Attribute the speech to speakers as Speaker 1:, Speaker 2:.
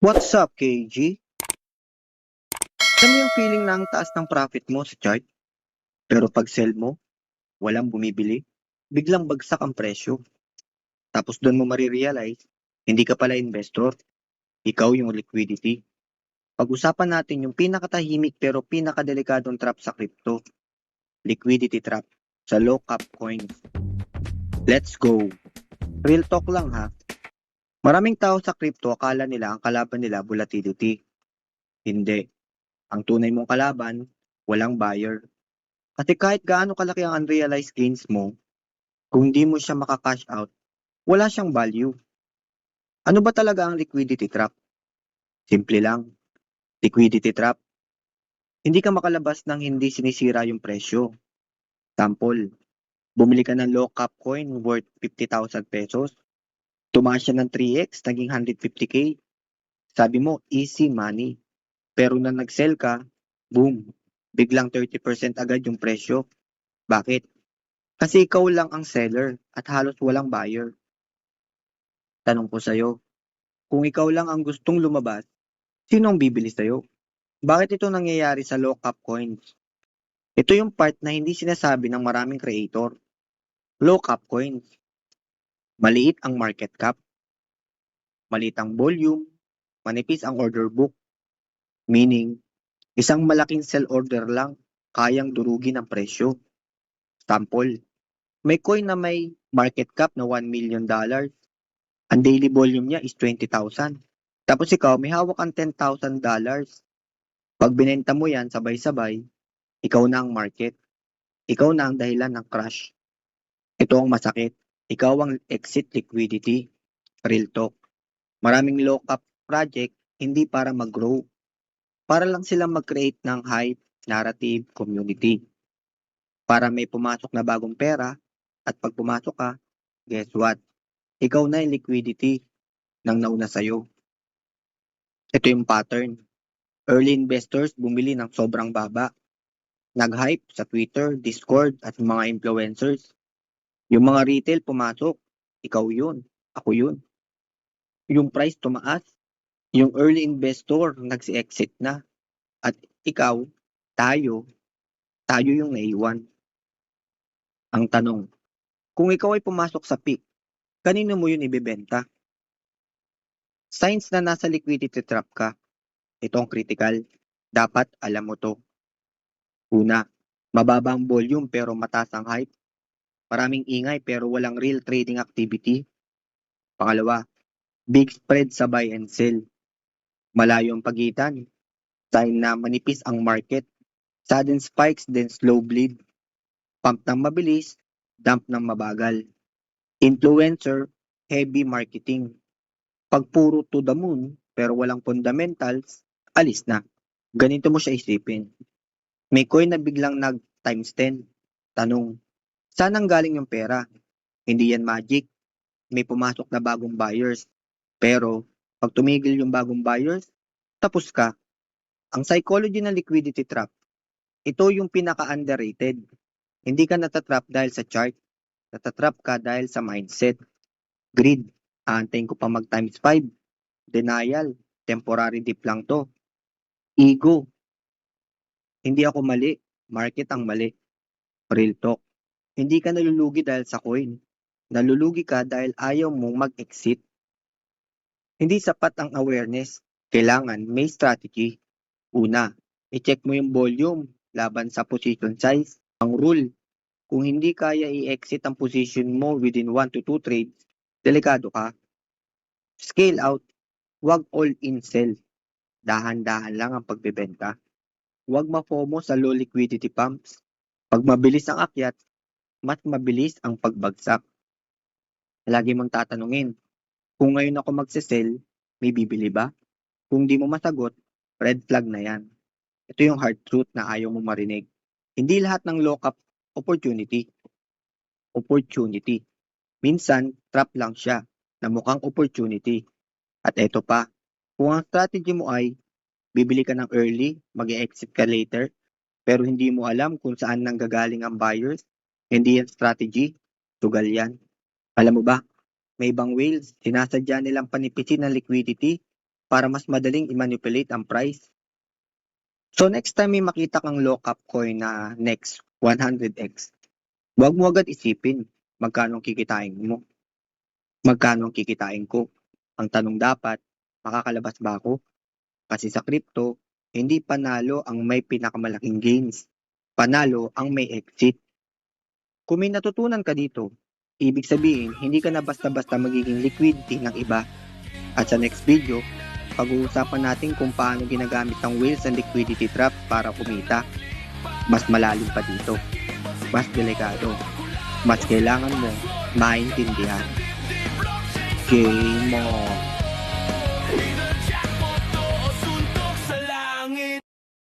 Speaker 1: What's up, KG? Alam mo yung feeling na ang taas ng profit mo sa chart, pero pag sell mo, walang bumibili, biglang bagsak ang presyo. Tapos doon mo marirealize, hindi ka pala investor, ikaw yung liquidity. Pag-usapan natin yung pinakatahimik pero pinakadelikadong trap sa crypto, liquidity trap sa low cap coins. Let's go! Real talk lang ha. Maraming tao sa crypto akala nila ang kalaban nila volatility. Hindi. Ang tunay mong kalaban, walang buyer. Kasi kahit gaano kalaki ang unrealized gains mo, kung di mo siya maka-cash out, wala siyang value. Ano ba talaga ang liquidity trap? Simple lang. Liquidity trap. Hindi ka makalabas ng hindi sinisira yung presyo. Sample, bumili ka ng low cap coin worth 50,000 pesos. Tumaas siya ng 3x, naging 150k. Sabi mo, easy money. Pero na nag-sell ka, boom, biglang 30% agad yung presyo. Bakit? Kasi ikaw lang ang seller at halos walang buyer. Tanong ko sa'yo, kung ikaw lang ang gustong lumabas, sino ang bibili sa'yo? Bakit ito nangyayari sa low cap coins? Ito yung part na hindi sinasabi ng maraming creator. Low cap coins. Maliit ang market cap, maliit ang volume, manipis ang order book. Meaning, isang malaking sell order lang kayang durugin ang presyo. Sample, may coin na may market cap na $1 million. Ang daily volume niya is 20,000. Tapos ikaw, may hawak ang $10,000. Pag binenta mo yan sabay-sabay, ikaw na ang market. Ikaw na ang dahilan ng crash. Ito ang masakit. Ikaw ang exit liquidity. Real talk. Maraming lock-up project hindi para mag-grow. Para lang silang mag-create ng hype, narrative, community. Para may pumasok na bagong pera at pag pumasok ka, guess what? Ikaw na yung liquidity ng nauna sa'yo. Ito yung pattern. Early investors bumili ng sobrang baba. Nag-hype sa Twitter, Discord at mga influencers. Yung mga retail pumasok, ikaw yun, ako yun. Yung price tumaas, yung early investor nagsi-exit na. At ikaw, tayo, tayo yung naiwan. Ang tanong, kung ikaw ay pumasok sa peak, kanino mo yun ibebenta? Signs na nasa liquidity trap ka. Ito ang critical. Dapat alam mo to. Una, mababa ang volume pero mataas ang hype. Maraming ingay pero walang real trading activity. Pangalawa, big spread sa buy and sell. Malayo ang pagitan. Sign na manipis ang market. Sudden spikes then slow bleed. Pump ng mabilis, dump ng mabagal. Influencer, heavy marketing. Pag puro to the moon pero walang fundamentals, alis na. Ganito mo siya isipin. May coin na biglang nag times 10. Tanong, saan ang galing yung pera? Hindi yan magic. May pumasok na bagong buyers. Pero pag tumigil yung bagong buyers, tapos ka. Ang psychology ng liquidity trap, ito yung pinaka-underrated. Hindi ka natatrap dahil sa chart, natatrap ka dahil sa mindset. Greed, aantayin ko pa mag times 5. Denial, temporary dip lang to. Ego, hindi ako mali, market ang mali. Real talk, hindi ka nalulugi dahil sa coin. Nalulugi ka dahil ayaw mong mag-exit. Hindi sapat ang awareness, kailangan may strategy. Una, i-check mo yung volume laban sa position size. Ang rule, kung hindi kaya i-exit ang position mo within 1 to 2 trades, delikado ka. Scale out, wag all in sell. Dahan-dahan lang ang pagbebenta. Wag ma-FOMO sa low liquidity pumps. Pag mabilis ang akyat, mas mabilis ang pagbagsak. Lagi mong tatanungin, kung ngayon ako magsisell, may bibili ba? Kung di mo masagot, red flag na yan. Ito yung hard truth na ayaw mo marinig. Hindi lahat ng lock-up opportunity. Minsan, trap lang siya na mukhang opportunity. At eto pa, kung ang strategy mo ay bibili ka ng early, mag-exit ka later, pero hindi mo alam kung saan nanggagaling ang buyers, hindi yan strategy, sugal yan. Alam mo ba, may ibang whales, sinasadya nilang panipisin ng liquidity para mas madaling i-manipulate ang price. So next time may makita kang lock-up coin na next 100x, huwag mo agad isipin magkano ang kikitain mo, magkano ang kikitain ko. Ang tanong dapat, makakalabas ba ako? Kasi sa crypto, hindi panalo ang may pinakamalaking gains. Panalo ang may exit. Kung may natutunan ka dito, ibig sabihin hindi ka na basta-basta magiging liquidity ng iba. At sa next video, pag-uusapan natin kung paano ginagamit ng whales and liquidity trap para kumita. Mas malalim pa dito. Mas delikado. Mas kailangan mo maintindihan. Game on!